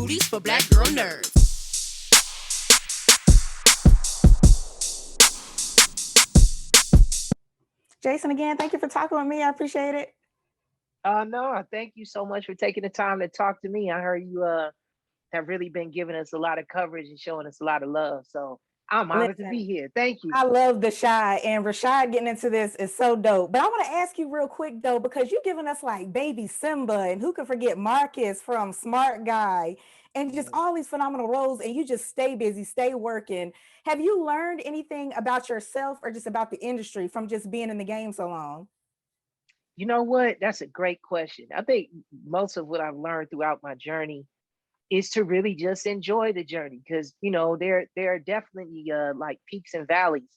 movies for black girl nerds. Jason, again, thank you for talking with me. I appreciate it. No, thank you so much for taking the time to talk to me. I heard you have really been giving us a lot of coverage and showing us a lot of love. So I'm honored to Listen, be here. Thank you. I love the Shaad, and Rahsaad getting into this is so dope. But I want to ask you real quick though, because you've given us like baby Simba, and who can forget Marcus from Smart Guy, and just Mhm. all these phenomenal roles, and you just stay busy, stay working. Have you learned anything about yourself or just about the industry from just being in the game so long? You know what? That's a great question. I think most of what I've learned throughout my journey is to really just enjoy the journey because there are definitely like peaks and valleys.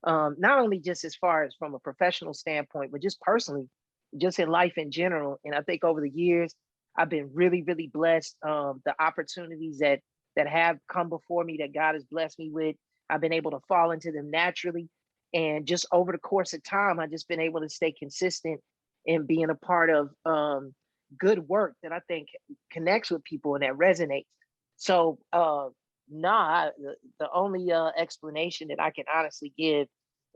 Not only just as far as from a professional standpoint, but just personally, just in life in general. And I think over the years, I've been really, really blessed. The opportunities that have come before me that God has blessed me with, I've been able to fall into them naturally. And just over the course of time, I've just been able to stay consistent in being a part of good work that I think connects with people and that resonates. So, the only explanation that I can honestly give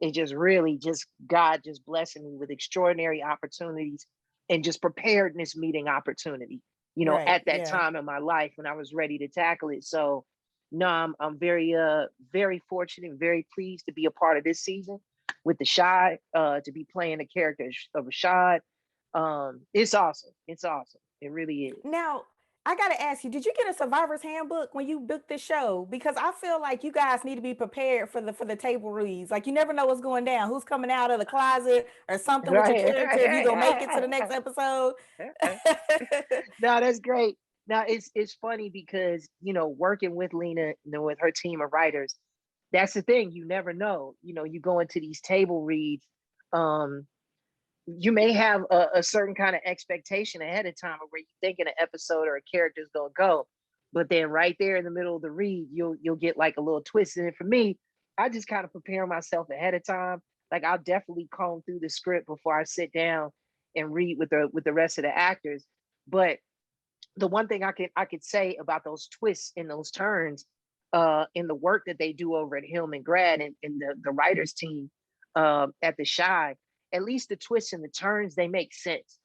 is just really just God just blessing me with extraordinary opportunities and just preparedness meeting opportunity, Right. at that Yeah. time in my life when I was ready to tackle it. So, no, I'm very very fortunate and very pleased to be a part of this season with the Shad, to be playing the character of Shad. It's awesome. It's awesome. It really is. Now, I gotta ask you, did you get a survivor's handbook when you booked the show? Because I feel like you guys need to be prepared for the table reads. Like you never know what's going down, who's coming out of the closet or something with your Right. character, if you gonna make it to the next episode. No, that's great. Now it's funny because working with Lena, with her team of writers, that's the thing. You never know. You go into these table reads. Um, you may have a certain kind of expectation ahead of time of where you think an episode or a character is gonna go, but then right there in the middle of the read, you'll get like a little twist. And for me, I just kind of prepare myself ahead of time. Like I'll definitely comb through the script before I sit down and read with the rest of the actors. But the one thing I could say about those twists and those turns in the work that they do over at Helm and Grad and the writers team at the Shy, at least the twists and the turns, they make sense.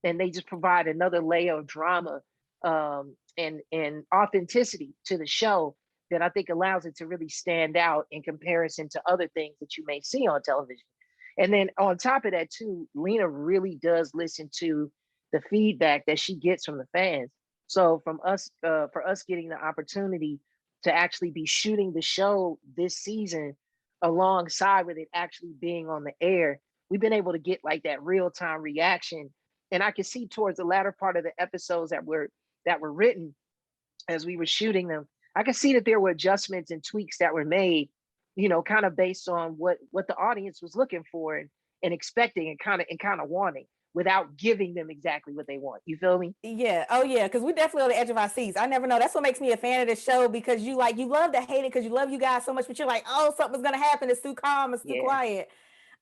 And they just provide another layer of drama and authenticity to the show that I think allows it to really stand out in comparison to other things that you may see on television. And then on top of that, too, Lena really does listen to the feedback that she gets from the fans. So from us, for us getting the opportunity to actually be shooting the show this season alongside with it actually being on the air, we've been able to get like that real time reaction. And I can see towards the latter part of the episodes that were written as we were shooting them, I could see that there were adjustments and tweaks that were made, kind of based on what the audience was looking for and expecting and kind of wanting without giving them exactly what they want. You feel me? Yeah. Oh yeah. Because we're definitely on the edge of our seats. I never know. That's what makes me a fan of this show because you love to hate it because you love you guys so much, but you're like, oh, something's gonna happen. It's too calm. It's too Yeah, quiet.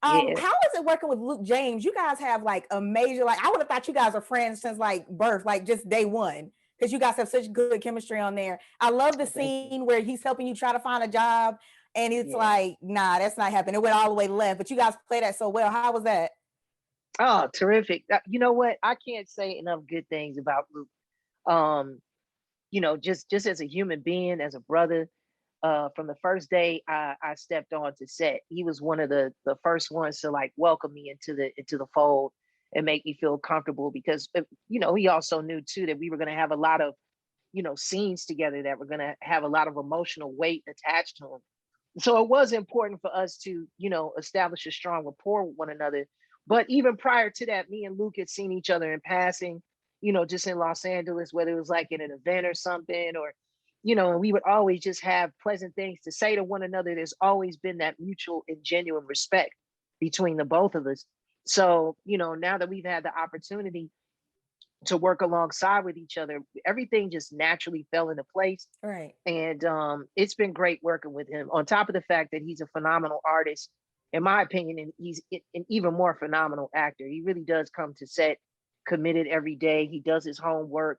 yeah. How is it working with Luke James? You guys have like a major, like I would have thought you guys are friends since like birth, like just day one, because you guys have such good chemistry on there. I love the Oh, thank scene you. where he's helping you try to find a job, and it's Yeah. like, nah, that's not happening. It went all the way left, but you guys play that so well. How was that? Oh, terrific. You know what? I can't say enough good things about Luke. Um, just as a human being, as a brother, from the first day I stepped onto set, he was one of the first ones to like welcome me into the fold and make me feel comfortable because he also knew too that we were going to have a lot of scenes together that were going to have a lot of emotional weight attached to them. So it was important for us to establish a strong rapport with one another. But even prior to that, me and Luke had seen each other in passing, just in Los Angeles, whether it was like in an event or something, or and we would always just have pleasant things to say to one another. There's always been that mutual and genuine respect between the both of us. So, now that we've had the opportunity to work alongside with each other, everything just naturally fell into place. Right. And it's been great working with him. On top of the fact that he's a phenomenal artist, in my opinion, and he's an even more phenomenal actor. He really does come to set committed every day. He does his homework.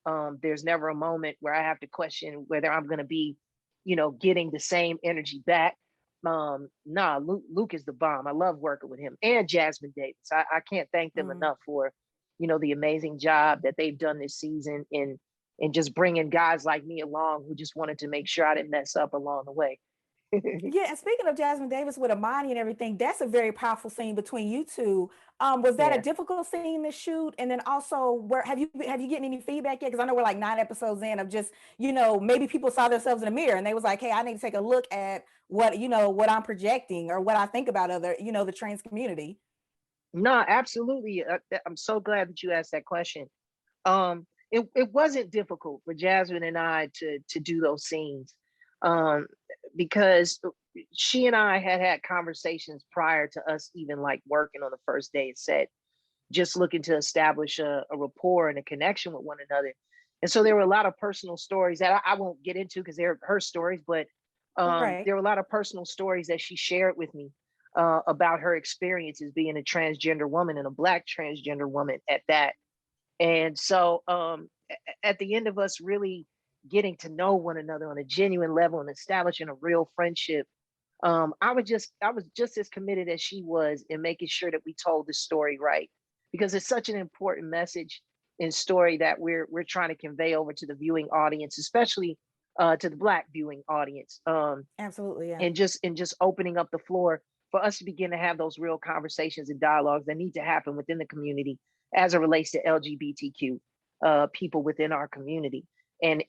There's never a moment where I have to question whether I'm going to be, getting the same energy back. Nah, Luke is the bomb. I love working with him and Jasmine Davis. I can't thank them Mm. enough for, the amazing job that they've done this season in just bringing guys like me along who just wanted to make sure I didn't mess up along the way. Yeah, and speaking of Jasmine Davis with Amani and everything, that's a very powerful scene between you two. Was that a Yeah. difficult scene to shoot? And then also, where have you getting any feedback yet? Because I know we're like 9 episodes in of just maybe people saw themselves in the mirror and they was like, hey, I need to take a look at what I'm projecting or what I think about other the trans community. No, absolutely. I'm so glad that you asked that question. It wasn't difficult for Jasmine and I to do those scenes, um, because she and I had conversations prior to us even like working on the first day of set, just looking to establish a rapport and a connection with one another. And so there were a lot of personal stories that I won't get into because they're her stories, but Right. there were a lot of personal stories that she shared with me about her experiences being a transgender woman and a Black transgender woman at that. And so at the end of us really getting to know one another on a genuine level and establishing a real friendship, I was just as committed as she was in making sure that we told the story right, because it's such an important message and story that we're trying to convey over to the viewing audience, especially to the Black viewing audience, Absolutely. Yeah. and just opening up the floor for us to begin to have those real conversations and dialogues that need to happen within the community as it relates to LGBTQ people within our community, and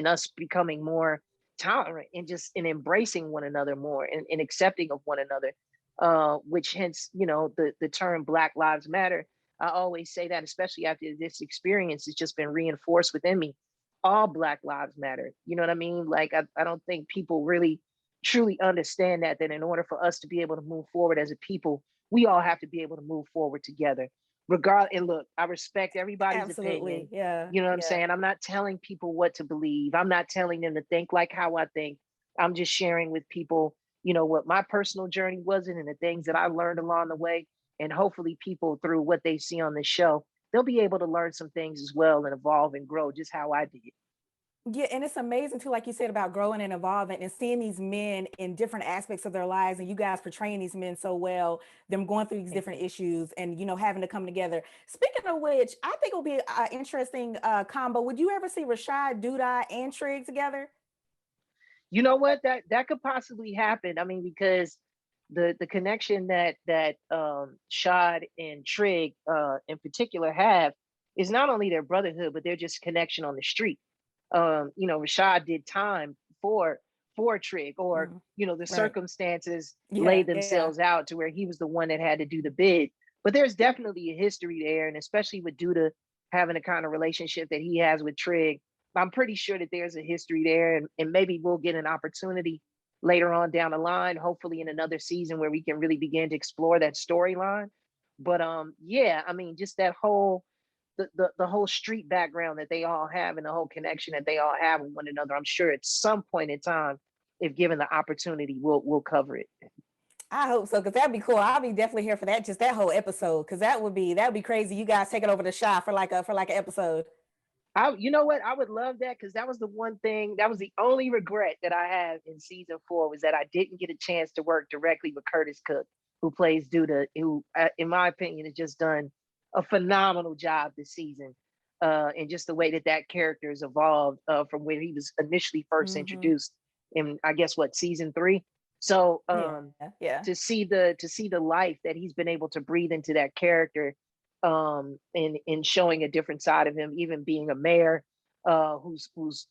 us becoming more tolerant and just in embracing one another more and accepting of one another, which hence the term Black Lives Matter. I always say that, especially after this experience, it's just been reinforced within me. All Black lives matter. You know what I mean? Like I don't think people really truly understand that in order for us to be able to move forward as a people, we all have to be able to move forward together. Regard and look, I respect everybody's Absolutely. opinion. Yeah. You know what I'm Yeah. saying? I'm not telling people what to believe. I'm not telling them to think like how I think. I'm just sharing with people, what my personal journey was and the things that I learned along the way. And hopefully people through what they see on the show, they'll be able to learn some things as well and evolve and grow just how I did. Yeah, and it's amazing too, like you said, about growing and evolving and seeing these men in different aspects of their lives, and you guys portraying these men so well, them going through these Thank different you. issues, and having to come together. Speaking of which, I think it'll be an interesting combo. Would you ever see Rashad, Duda, and Trig together? You know what? That could possibly happen. I mean, because the connection that Shaad and Trig in particular have is not only their brotherhood, but they're just connection on the street. Rashad did time for for Trig, or Mhm. the Right. circumstances Yeah. laid Yeah. themselves out to where he was the one that had to do the bid. But there's definitely a history there, and especially with Duda having the kind of relationship that he has with Trig, I'm pretty sure that there's a history there, and maybe we'll get an opportunity later on down the line, hopefully in another season where we can really begin to explore that storyline. But yeah, I mean, just that whole the whole street background that they all have and the whole connection that they all have with one another. I'm sure at some point in time, if given the opportunity, we'll cover it. I hope so, because that'd be cool. I'll be definitely here for that, just that whole episode, because that would be crazy. You guys taking over the shot for like an episode. You know what? I would love that because that was the one thing, that was the only regret that I have in season 4 was that I didn't get a chance to work directly with Curtis Cook, who plays Duda, who, in my opinion, has just done a phenomenal job this season. And just the way that character has evolved from when he was initially first Hmm. introduced in, I guess, what, season 3. So Yeah. Yeah. to see the life that he's been able to breathe into that character, in showing a different side of him, even being a mayor, who's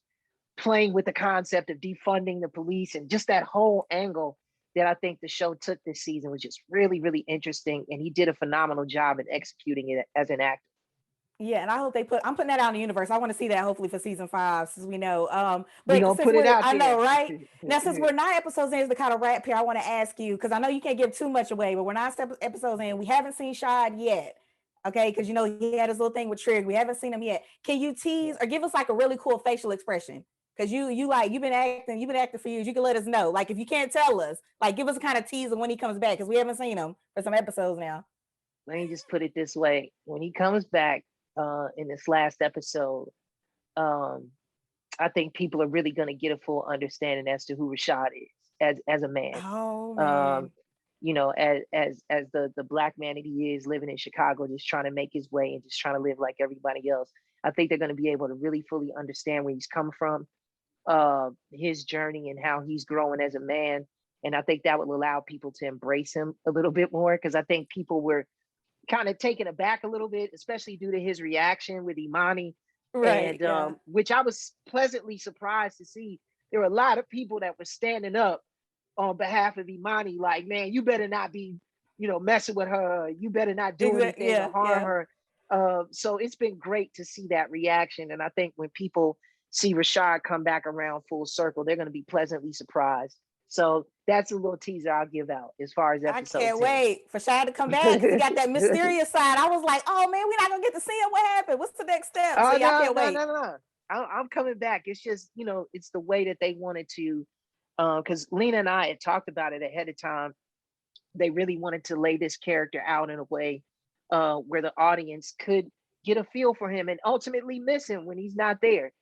playing with the concept of defunding the police, and just that whole angle that I think the show took this season was just really, really interesting, and he did a phenomenal job in executing it as an actor. Yeah, and I hope I'm putting that out in the universe. I want to see that hopefully for season 5, since we know. We But gonna since put it we're, out I know, there. right? Now, since we're 9 episodes in, is the kind of wrap here, I want to ask you, because I know you can't give too much away, but we're 9 episodes in. We haven't seen Shad yet. Okay, because he had his little thing with Trig. We haven't seen him yet. Can you tease Yeah. or give us like a really cool facial expression? Because you've been acting for years. You can let us know. Like if you can't tell us, like give us a kind of tease of when he comes back, because we haven't seen him for some episodes now. Let me just put it this way: when he comes back in this last episode, um, I think people are really going to get a full understanding as to who Rashad is as a man. Oh Um, man. you know, as the black man that he is living in Chicago, just trying to make his way and just trying to live like everybody else. I think they're going to be able to really fully understand where he's come from, his journey and how he's growing as a man. And I think that will allow people to embrace him a little bit more, because I think people were kind of taken aback a little bit, especially due to his reaction with Imani, Right. and Yeah. which I was pleasantly surprised to see. There were a lot of people that were standing up on behalf of Imani, like, man, you better not be, messing with her. You better not do Exactly. anything to Yeah. harm Yeah. her. So it's been great to see that reaction. And I think when people see Rashad come back around full circle, they're going to be pleasantly surprised. So that's a little teaser I'll give out as far as I episode can't 10. wait for Shaad to come back because he got that mysterious side. I was like, oh man, we're not gonna get to see him. What happened? What's the next step? So Oh, yeah, I no, can't no, wait. no, no. I'm coming back. It's just, it's the way that they wanted to, because Lena and I had talked about it ahead of time. They really wanted to lay this character out in a way where the audience could get a feel for him and ultimately miss him when he's not there.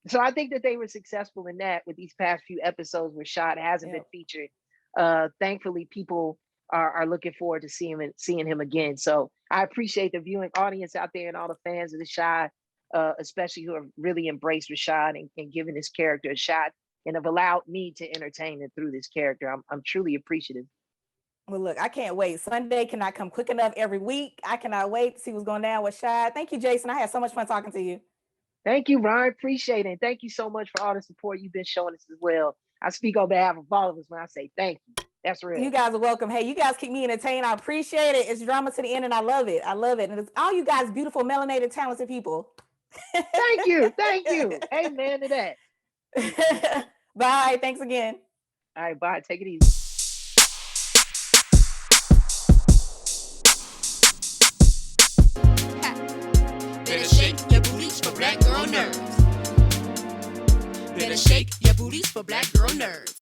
So I think that they were successful in that with these past few episodes where Shaad hasn't been Yep. featured. Thankfully, people are looking forward to seeing him again. So I appreciate the viewing audience out there and all the fans of the Shaad, especially who have really embraced Rashad and given this character a shot and have allowed me to entertain it through this character. I'm truly appreciative. Well, look, I can't wait. Sunday cannot come quick enough every week. I cannot wait to see what's going down with Shaad. Thank you, Jason. I had so much fun talking to you. Thank you, Ryan. Appreciate it. And thank you so much for all the support you've been showing us as well. I speak on behalf of all of us when I say thank you. That's real. You guys are welcome. Hey, you guys keep me entertained. I appreciate it. It's drama to the end, and I love it. I love it. And it's all you guys, beautiful, melanated, talented people. Thank you. Thank you. Amen to that. Bye. Thanks again. All right, bye. Take it easy. Better shake your booties for black girl nerves. Better shake your booties for black girl nerves.